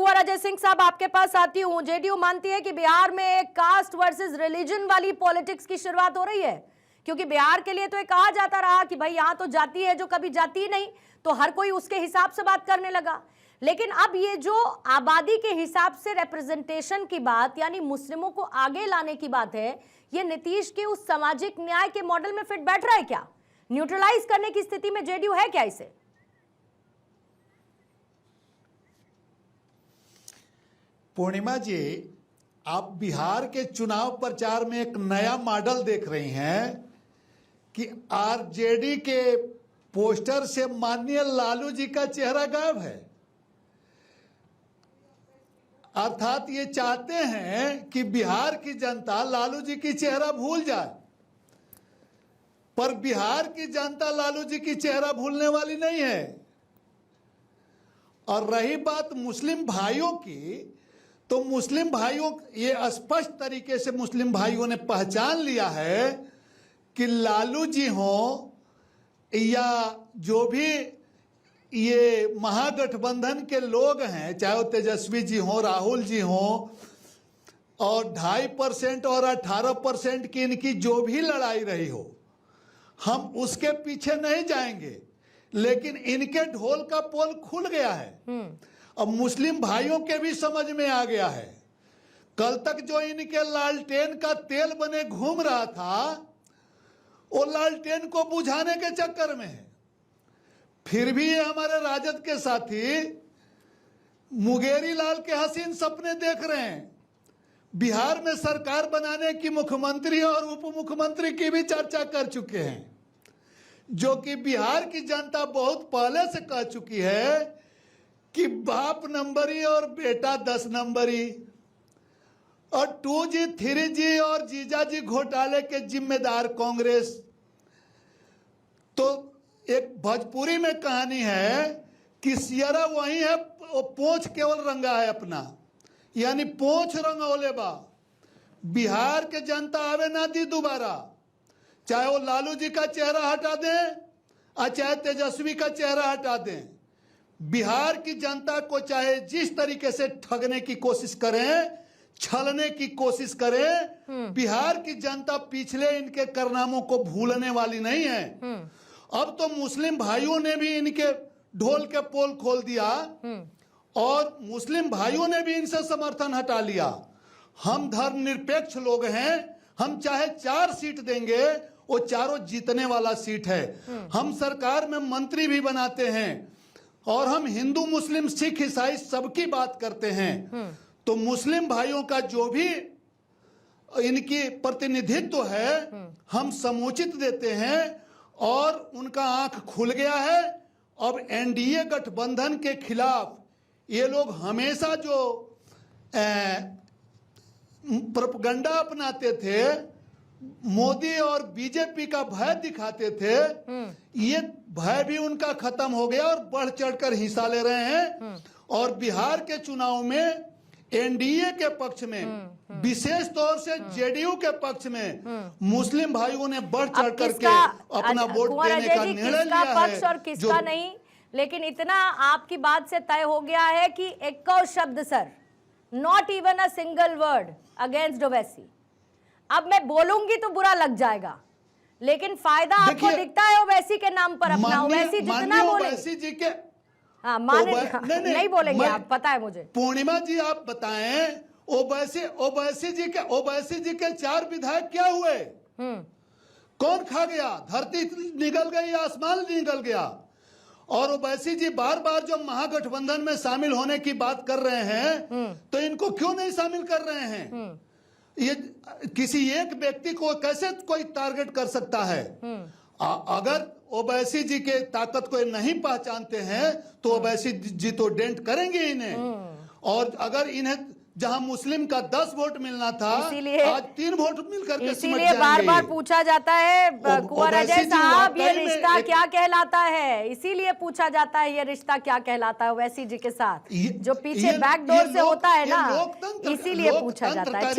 कुंवर अजय सिंह साहब आपके पास आती हूं। जेडीयू मानती है कि बिहार में कास्ट वर्सेस रिलीजन वाली पॉलिटिक्स की शुरुआत हो रही है, क्योंकि बिहार के लिए तो ये कहा जाता रहा कि भाई यहां तो जाति है जो कभी जाति ही नहीं, तो हर कोई उसके हिसाब से बात करने लगा। लेकिन अब ये जो आबादी के हिसाब से रिप्रेजेंटेशन की बात, यानी मुस्लिमों को आगे लाने की बात है, ये नीतीश के उस सामाजिक न्याय के मॉडल में फिट बैठ रहा है क्या? न्यूट्रलाइज करने की स्थिति में जेडीयू है क्या इसे? पूर्णिमा जी, आप बिहार के चुनाव प्रचार में एक नया मॉडल देख रही हैं कि आरजेडी के पोस्टर से माननीय लालू जी का चेहरा गायब है। अर्थात ये चाहते हैं कि बिहार की जनता लालू जी की चेहरा भूल जाए, पर बिहार की जनता लालू जी की चेहरा भूलने वाली नहीं है। और रही बात मुस्लिम भाइयों की, तो मुस्लिम भाइयों, ये स्पष्ट तरीके से मुस्लिम भाइयों ने पहचान लिया है कि लालू जी हों या जो भी ये महागठबंधन के लोग हैं, चाहे वो तेजस्वी जी हों, राहुल जी हों, और 2.5% और 18% की इनकी जो भी लड़ाई रही हो, हम उसके पीछे नहीं जाएंगे। लेकिन इनके ढोल का पोल खुल गया है। अब मुस्लिम भाइयों के भी समझ में आ गया है। कल तक जो इनके लालटेन का तेल बने घूम रहा था, वो लालटेन को बुझाने के चक्कर में है। फिर भी ये हमारे राजद के साथी मुंगेरी लाल के हसीन सपने देख रहे हैं। बिहार में सरकार बनाने की मुख्यमंत्री और उप मुख्यमंत्री की भी चर्चा कर चुके हैं, जो कि बिहार की जनता बहुत पहले से कह चुकी है कि बाप नंबरी और बेटा 10 नंबरी, और 2G 3G और जीजाजी घोटाले के जिम्मेदार कांग्रेस। तो एक भोजपुरी में कहानी है कि सियरा वही है, वो पोंछ केवल रंगा है अपना, यानी पोंछ रंगौले बा। बिहार के जनता आवे ना दी दोबारा, चाहे वो लालू जी का चेहरा हटा दें और चाहे तेजस्वी का चेहरा हटा दें। बिहार की जनता को चाहे जिस तरीके से ठगने की कोशिश करें, छलने की कोशिश करें, बिहार की जनता पिछले इनके कारनामों को भूलने वाली नहीं है। अब तो मुस्लिम भाइयों ने भी इनके ढोल के पोल खोल दिया और मुस्लिम भाइयों ने भी इनसे समर्थन हटा लिया। हम धर्मनिरपेक्ष लोग हैं, हम चाहे 4 सीट देंगे, वो चारों जीतने वाला सीट है। हम सरकार में मंत्री भी बनाते हैं और हम हिंदू मुस्लिम सिख ईसाई सबकी बात करते हैं। तो मुस्लिम भाइयों का जो भी इनकी प्रतिनिधित्व है, हम समुचित देते हैं और उनका आंख खुल गया है। अब एनडीए गठबंधन के खिलाफ ये लोग हमेशा जो प्रोपगंडा अपनाते थे, मोदी और बीजेपी का भय दिखाते थे, ये भय भी उनका खत्म हो गया और बढ़ चढ़कर हिस्सा ले रहे हैं। और बिहार के चुनाव में एनडीए के पक्ष में, विशेष तौर से जेडीयू के पक्ष में मुस्लिम भाइयों ने बढ़ चढ़ करके अपना वोट देने का निर्णय लिया है। पक्ष और किसका नहीं, लेकिन इतना आपकी बात से तय हो गया है कि एक और शब्द sir, not even a single word against Owaisi. अब मैं बोलूंगी तो बुरा लग जाएगा, लेकिन फायदा आपको दिखता है ओवैसी के नाम पर अपना। ओवैसी जितना ओवैसी जी के, हाँ माने नहीं बोलेंगे आप, पता है मुझे। पूर्णिमा जी आप बताएं, ओवैसी जी के 4 विधायक क्या हुए? कौन खा गया? धरती निगल गई, आसमान निगल गया। और ओवैसी जी बार बार जो महागठबंधन में शामिल होने की बात कर रहे हैं, तो इनको क्यों नहीं शामिल कर रहे हैं? ये किसी एक व्यक्ति को कैसे कोई टारगेट कर सकता है? अगर ओवैसी जी के ताकत को नहीं पहचानते हैं तो ओवैसी जी तो डेंट करेंगे इन्हें। और अगर इन्हें जहां मुस्लिम का 10 वोट मिलना था, आज 3 वोट मिलकर के इसीलिए बार बार पूछा जाता है कुंवर अजय साहब, ये रिश्ता क्या कहलाता है? इसीलिए पूछा जाता है ये रिश्ता क्या कहलाता है ओवैसी जी के साथ, जो पीछे बैकडोर से होता है ना, इसीलिए पूछा जाता है।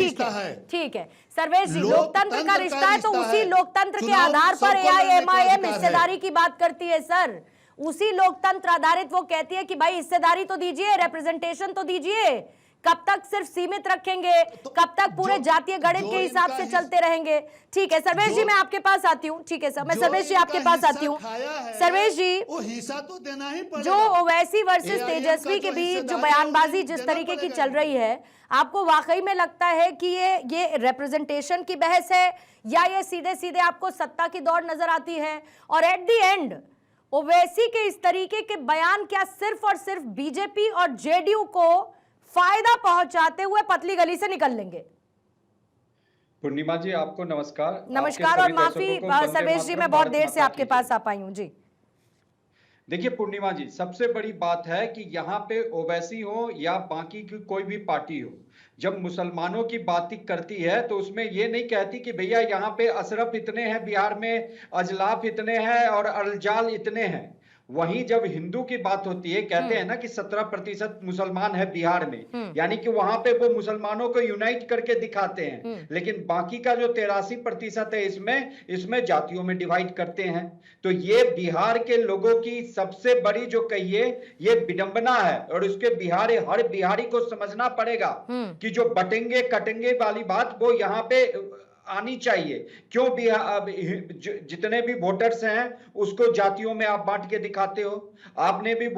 ठीक है सर्वेश जी, लोकतंत्र का रिश्ता है तो उसी लोकतंत्र के आधार पर एआईएमआईएम हिस्सेदारी की बात करती है सर। उसी लोकतंत्र आधारित वो कहती है कि भाई हिस्सेदारी तो दीजिए, रिप्रेजेंटेशन तो दीजिए। कब तक सिर्फ सीमित रखेंगे, कब तक पूरे जातीय गणित के हिसाब से चलते रहेंगे? ठीक है सर्वेश जी, मैं आपके पास आती हूँ। ठीक है सर, मैं सर्वेश जी आपके पास आती हूँ। सर्वेश जी, वो हिस्सा तो देना ही पड़ेगा। जो ओवैसी वर्सेस तेजस्वी के बीच जो बयानबाजी जिस तरीके की चल रही है, आपको वाकई में लगता है कि ये रिप्रेजेंटेशन की बहस है, या ये सीधे सीधे आपको सत्ता की दौड़ नजर आती है? और एट द एंड ओवैसी के इस तरीके के बयान क्या सिर्फ और सिर्फ बीजेपी और जेडीयू को फायदा पहुंचाते हुए पतली गली से निकल लेंगे? पूर्णिमा जी आपको नमस्कार। नमस्कार और माफी सर्वेश जी, मैं बहुत देर से आपके पास आ पाई हूं जी। देखिए पूर्णिमा जी, सबसे बड़ी बात है कि यहाँ पे ओवैसी हो या बाकी की कोई भी पार्टी हो, जब मुसलमानों की बात करती है तो उसमें ये नहीं कहती कि भैया यहाँ पे अशरफ इतने हैं बिहार में, अजलाफ इतने हैं और अरजाल इतने हैं। वहीं जब हिंदू की बात होती है, कहते हैं ना कि 17% मुसलमान है बिहार में, यानी कि वहां पे वो मुसलमानों को यूनाइट करके दिखाते हैं, लेकिन बाकी का जो 83% है इसमें जातियों में डिवाइड करते हैं। तो ये बिहार के लोगों की सबसे बड़ी जो कहिए ये विडंबना है, और उसके हर बिहारी को समझना पड़ेगा कि जो बटेंगे कटेंगे वाली बात वो यहाँ पे आनी चाहिए। क्यों जितने भी वोटर्स हैं उसको जातियों में आप बांट के दिखाते हो? आपने भी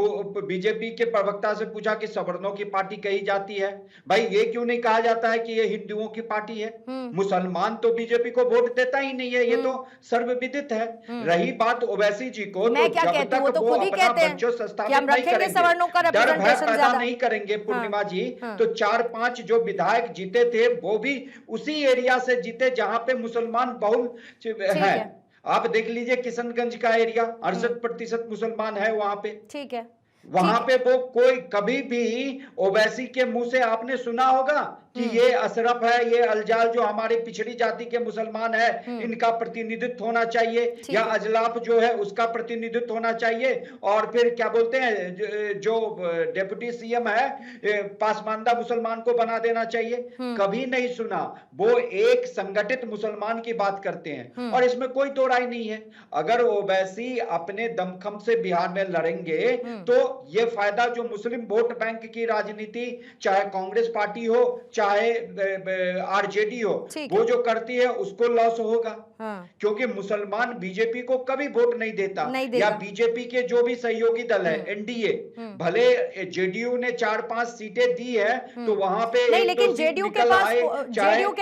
बीजेपी के प्रवक्ता से पूछा कि सवर्णों की पार्टी कही जाती है, भाई ये क्यों नहीं कहा जाता है कि ये हिंदुओं की पार्टी है? मुसलमान तो बीजेपी को वोट देता ही नहीं है, ये तो सर्वविदित है। रही बात ओवैसी जी को, मैं क्या कहती हूँ, वो तो खुद ही कहते हैं कि हम रखेंगे सवर्णों का रिप्रेजेंटेशन ज्यादा नहीं करेंगे पूर्णिमा जी। तो 4-5 जो विधायक जीते थे वो भी उसी एरिया से जीते जहां पे मुसलमान बहुल है। आप देख लीजिए किशनगंज का एरिया, 68% मुसलमान है वहां पे। ठीक है, वहां पे वो कोई कभी भी ओवैसी के मुंह से आपने सुना होगा कि ये अशरफ है, ये अल्जाल जो हमारे पिछड़ी जाति के मुसलमान है इनका प्रतिनिधित्व होना चाहिए, या अजलाफ जो है उसका प्रतिनिधित्व होना चाहिए, और फिर क्या बोलते हैं जो डेप्यूटी सीएम है पासमानदा मुसलमान को बना देना चाहिए? कभी नहीं सुना। वो एक संगठित मुसलमान की बात करते हैं, और इसमें कोई दो राय नहीं है। अगर ओवैसी अपने दमखम से बिहार में लड़ेंगे तो ये फायदा जो मुस्लिम वोट बैंक की राजनीति, चाहे कांग्रेस पार्टी हो चाहे आरजेडी हो, वो जो करती है उसको लॉस होगा। क्योंकि मुसलमान बीजेपी को कभी वोट नहीं देता, या बीजेपी के जो भी सहयोगी दल है एनडीए, भले जेडीयू ने 4-5 सीटें दी है तो वहां पे नहीं, लेकिन जेडीयू के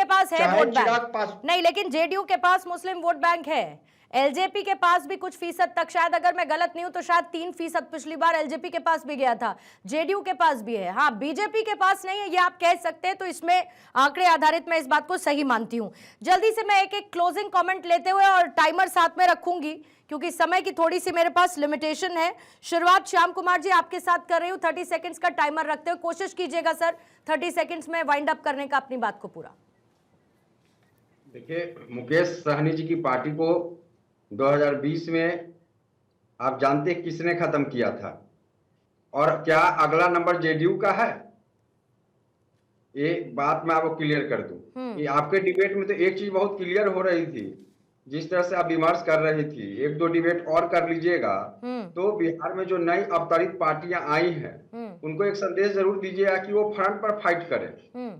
पास है वोट बैंक नहीं, लेकिन जेडीयू के पास मुस्लिम वोट बैंक है। एलजेपी के पास भी कुछ फीसद तक, शायद अगर मैं गलत नहीं हूं तो शायद 3% पिछली बार एलजेपी के पास भी गया था, जेडीयू के पास भी है। हाँ, बीजेपी के पास नहीं है ये आप कह सकते हैं, तो इसमें आंकड़े आधारित मैं इस बात को सही मानती हूं। जल्दी से मैं एक क्लोजिंग कमेंट लेते हुए और टाइमर साथ में रखूंगी क्योंकि समय की थोड़ी सी मेरे पास लिमिटेशन है। शुरुआत श्याम कुमार जी आपके साथ कर रही हूँ, 30 सेकेंड्स का टाइमर रखते हुए कोशिश कीजिएगा सर 30 सेकेंड्स में वाइंड अप करने का अपनी बात को पूरा। देखिए, मुकेश सहनी जी की पार्टी को 2020 में आप जानते हैं किसने खत्म किया था, और क्या अगला नंबर जेडीयू का है? एक बात मैं आपको क्लियर कर दूं कि आपके डिबेट में तो एक चीज बहुत क्लियर हो रही थी, जिस तरह से आप विमर्श कर रही थी, 1-2 डिबेट और कर लीजिएगा तो बिहार में जो नई अवतरित पार्टियां आई हैं उनको एक संदेश जरूर दीजिएगा कि वो फ्रंट पर फाइट करें।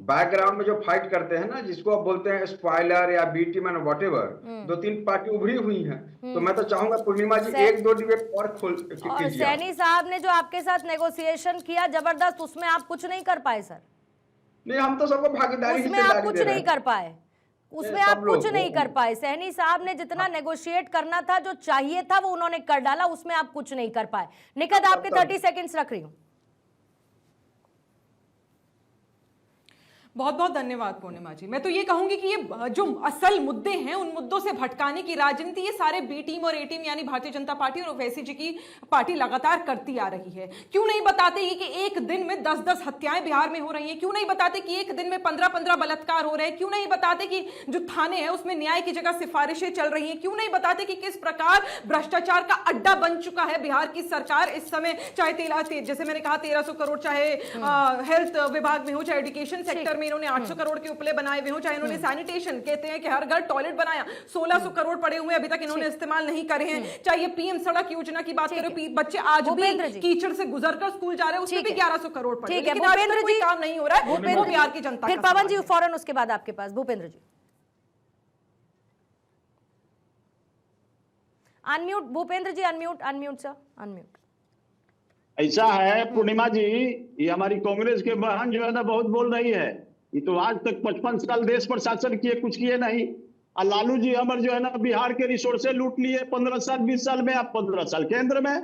बैकग्राउंड में जो फाइट करते हैं ना, जिसको आप बोलते हैं स्पॉइलर या B team and whatever, 2-3 party उभरी हुई हैं। तो मैं तो चाहूंगा पूर्णिमा जी 1-2 डिबेट और खोल कीजिए। सैनी साहब ने जो आपके साथ नेगोशिएशन किया जबरदस्त, उसमें आप कुछ नहीं कर पाए सर? नहीं, हम तो सबको भागीदारी उसमें आप कुछ नहीं कर पाए, उसमें आप कुछ नहीं कर पाए। सहनी साहब ने जितना नेगोशिएट करना था, जो चाहिए था, वो उन्होंने कर डाला, उसमें आप कुछ नहीं कर पाए। निकट आपके 30 सेकंड्स रख रही हूं। बहुत बहुत धन्यवाद पूर्णिमा जी। मैं तो ये कहूंगी कि ये जो असल मुद्दे हैं उन मुद्दों से भटकाने की राजनीति ये सारे बी टीम और ए टीम यानी भारतीय जनता पार्टी और ओवैसी जी की पार्टी लगातार करती आ रही है। क्यों नहीं बताते कि एक दिन में 10-10 हत्याएं बिहार में हो रही हैं? क्यों नहीं बताते कि एक दिन में 15-15 बलात्कार हो रहे हैं? क्यों नहीं बताते कि जो थाने हैं उसमें न्याय की जगह सिफारिशें चल रही हैं? क्यों नहीं बताते कि किस प्रकार भ्रष्टाचार का अड्डा बन चुका है बिहार की सरकार इस समय? चाहे जैसे मैंने कहा 1300 करोड़, चाहे हेल्थ विभाग में हो, चाहे एजुकेशन सेक्टर में इन्होंने 800 करोड़ के उपले बनाए हुए हो, चाहे इन्होंने सैनिटेशन कहते हैं कि हर घर टॉयलेट बनाया, 1600 करोड़ पड़े हुए अभी तक इन्होंने इस्तेमाल नहीं करे हैं, चाहे ये पीएम सड़क योजना की बात करें, बच्चे आज भी कीचड़ से गुजरकर स्कूल जा रहे हैं, उसमें भी 1100 करोड़ पड़े, ठीक है लेकिन आज तक भूपेंद्र कोई जी, काम नहीं हो रहा है, वो बिहार की जनता फिर का पवन जी सवाल है। फौरन उसके बाद आपके पास भूपेंद्र जी। अनम्यूट भूपेंद्र जी, अनम्यूट सर, अनम्यूट। ऐसा है पूर्णिमा जी, ये हमारी कांग्रेस के बहन जो है ना बहुत बोल रही है, ये तो आज तक 55 साल देश पर शासन किए, कुछ किए नहीं। और लालू जी हमारे जो है ना बिहार के रिसोर्सेज लूट लिए 15 साल 20 साल में, आप 15 साल केंद्र में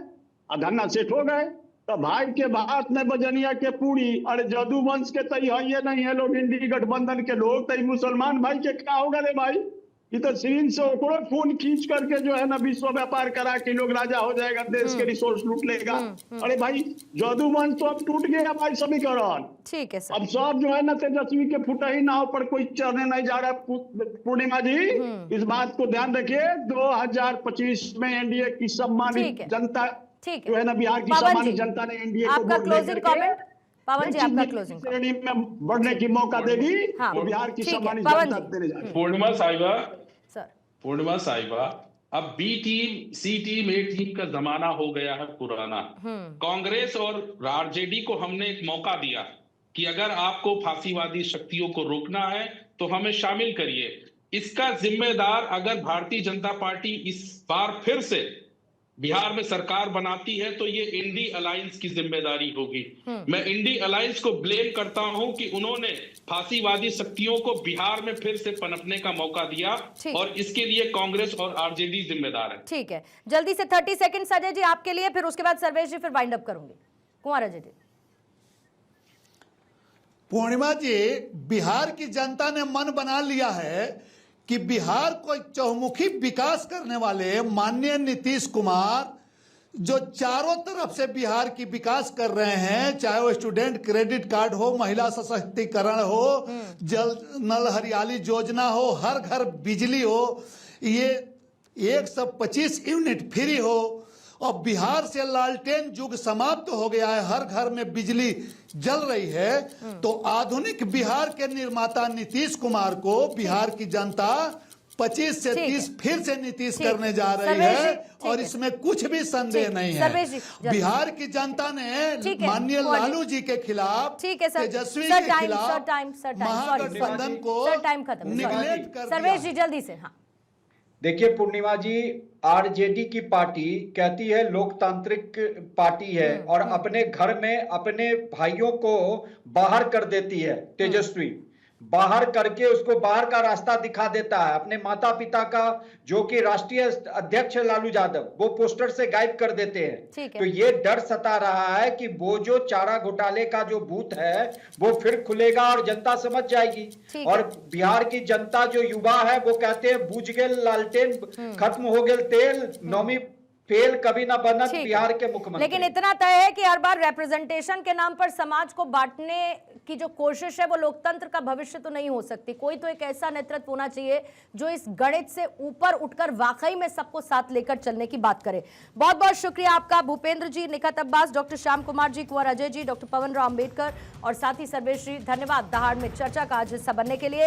धन्ना सेठ हो गए। तो भाई के बात में बजनिया के पूरी, अरे जदू वंश के तई है ये नहीं है लोग, इंडी गठबंधन के लोग तई मुसलमान भाई के क्या होगा रे भाई, ये तो सीन से ओकरो खून खींच करके जो है ना विश्व व्यापार करा के लोग राजा हो जाएगा, देश के रिसोर्स लूट लेगा। अरे भाई जदू वंश तो अब टूट गया भाई समीकरण, ठीक है सर। अब सब जो है ना तेजस्वी के फुटा ही नाव पर कोई चढ़ने नहीं जा रहा है। पूर्णिमा जी इस बात को ध्यान रखिए, 2025 में एनडीए की सम्मानित जनता जो है ना बिहार की सम्मानित जनता ने एनडीए को आपका वोट क्लोजिंग देकर कमेंट पवन जी, आपका क्लोजिंग श्रेणी में बढ़ने की मौका देगी, हाँ, तो बिहार की ठीक है, सम्मानित पवन जनता जी। देने जा रही है। पूर्णिमा साहिबा, अब बी टीम सी टीम ए टीम का जमाना हो गया है पुराना। कांग्रेस और आरजेडी को हमने एक मौका दिया कि अगर आपको फांसीवादी शक्तियों को रोकना है तो हमें शामिल करिए। इसका जिम्मेदार अगर भारतीय जनता पार्टी इस बार फिर से बिहार में सरकार बनाती है तो ये इंडी अलायंस की जिम्मेदारी होगी। मैं इंडी अलायंस को ब्लेम करता हूं कि उन्होंने फांसीवादी शक्तियों को बिहार में फिर से पनपने का मौका दिया, और इसके लिए कांग्रेस और आरजेडी जिम्मेदार है। ठीक है, जल्दी से 30 सेकंड अजय जी आपके लिए, फिर उसके बाद सर्वेश जी, फिर वाइंड अप करूंगी। कुंवर अजय जी। पूर्णिमा जी, बिहार की जनता ने मन बना लिया है कि बिहार को चहुमुखी विकास करने वाले माननीय नीतीश कुमार जो चारों तरफ से बिहार की विकास कर रहे हैं, चाहे वो स्टूडेंट क्रेडिट कार्ड हो, महिला सशक्तिकरण हो, जल नल हरियाली योजना हो, हर घर बिजली हो, ये 125 यूनिट फ्री हो, और बिहार से लालटेन युग समाप्त हो गया है, हर घर में बिजली जल रही है। तो आधुनिक बिहार के निर्माता नीतीश कुमार को बिहार की जनता 25 से 30 फिर से नीतीश करने जा रही है, और इसमें कुछ भी संदेह नहीं है। बिहार की जनता ने माननीय लालू जी के खिलाफ, तेजस्वी के खिलाफ महागठबंधन को निगलेक्ट कर दिया। सर्वेश जी जल्दी से। हाँ देखिए पूर्णिमा जी, आरजेडी की पार्टी कहती है लोकतांत्रिक पार्टी है, और अपने घर में अपने भाइयों को बाहर कर देती है। तेजस्वी बाहर करके उसको बाहर का रास्ता दिखा देता है। अपने माता पिता का, जो कि राष्ट्रीय अध्यक्ष है लालू यादव, वो पोस्टर से गायब कर देते हैं। तो ये डर सता रहा है कि वो जो चारा घोटाले का जो भूत है वो फिर खुलेगा और जनता समझ जाएगी। और बिहार की जनता जो युवा है वो कहते हैं बुझ गेल लालटेन, खत्म हो गेल तेल, नौमी फेल कभी ना बनत बिहार के मुख्यमंत्री। लेकिन इतना तय है कि हर बार रिप्रेजेंटेशन के नाम पर समाज को बांटने की जो कोशिश है वो लोकतंत्र का भविष्य तो नहीं हो सकती। कोई तो एक ऐसा नेतृत्व होना चाहिए जो इस गणित से ऊपर उठकर वाकई में सबको साथ लेकर चलने की बात करे। बहुत बहुत शुक्रिया आपका भूपेंद्र जी, निखत अब्बास, डॉक्टर श्याम कुमार जी, कुंवर अजय जी, डॉक्टर पवन राव अम्बेडकर और साथ ही सर्वेश जी, धन्यवाद दहाड़ में चर्चा का आज हिस्सा बनने के लिए।